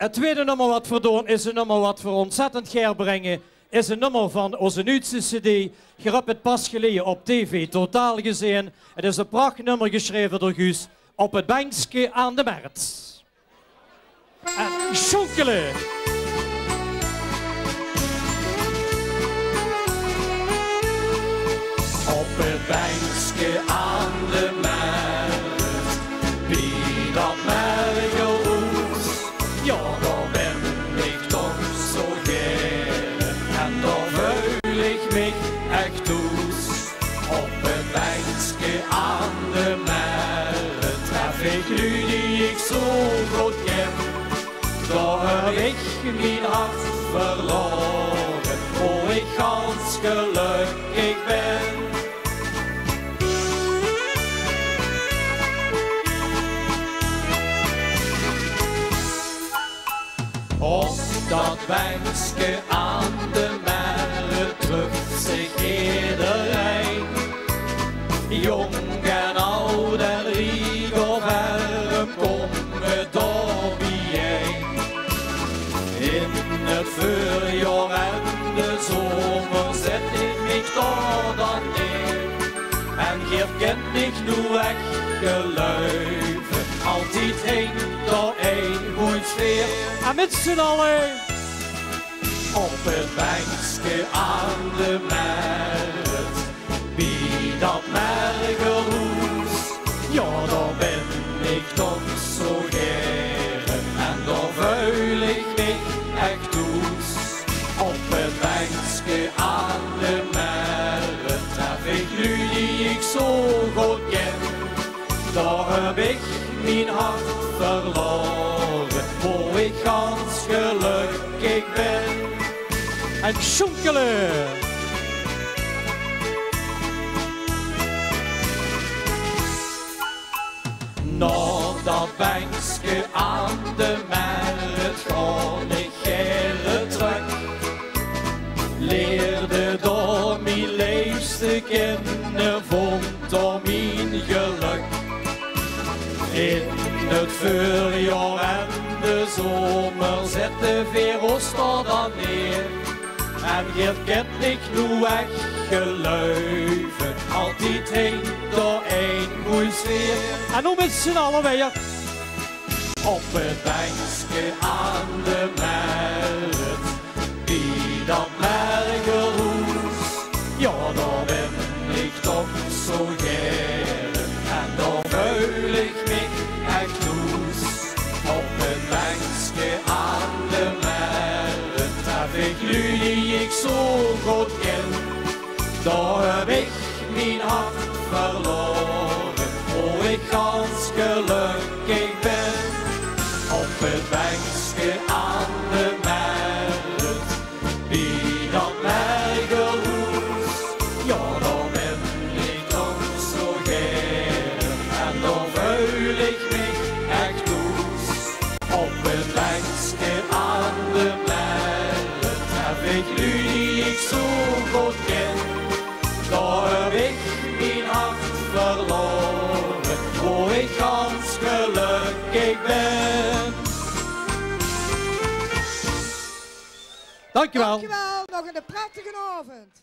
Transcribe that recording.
Het tweede nummer wat we doen is een nummer wat we ontzettend geer brengen. Is een nummer van onze nieuwste cd. Je hebt het pas geleden op tv totaal gezien. Het is een prachtnummer geschreven door Guus. Op het bankje aan de markt. En schonkelen. Op het bankje aan de markt, wie dat mergelhoes, ja, daar ben ik toch zo geer en daar vuil ik mij echt toes. Op het bankje aan de markt tref ik nu die ik zo goed ken, daar heb ik mijn hart verloren, hoe ik gans gelukkig ben. Op dat bankje aan de markt drukt zich iedereen. Jong en oud en riek of arm komen door bijeen. In het voorjaar en de zomer zet ik mij daar dan neer. En hier kent ik nu echt geluiven, altijd heen door een goed sfeer. En met z'n allen. Op het bankje aan de markt, wie dat mergelhoes, ja, daar ben ik toch zo geer en daar vuil ik mij echt toes. Op het bankje aan de markt tref ik nu die ik zo goed ken, daar heb ik mijn hart verloren, hoe ik gans gelukkig ben. En schonkelen. Naar dat bankje aan de markt ga ik geren terug. Leerde door mijn liefste kennen, vond door mijn geluk. In het voorjaar en de zomer zet de veerooster dan neer. En hier ken ik nu echt geluiven, altijd heen door een goeie sfeer. En nu met z'n allen weer. Op het bankje aan de markt, wie dat mergelhoes, ja, daar ben ik toch zo geer en daar vuil ik mij echt toes. Op het bankje aan de markt tref ik nu die ik zo goed ken, daar heb ik mijn hart verloren, hoe ik gans gelukkig ben. Op het bankje aan de markt, wie dat mergelhoes, ja, daar ben ik toch zo geer en daar vuil ik mij echt toes. Op het bankje aan de markt tref ik nu die ik zo goed ken, daar heb ik mijn hart verloren, hoe ik gans gelukkig ben. Dankjewel. Dankjewel, nog een prachtige avond.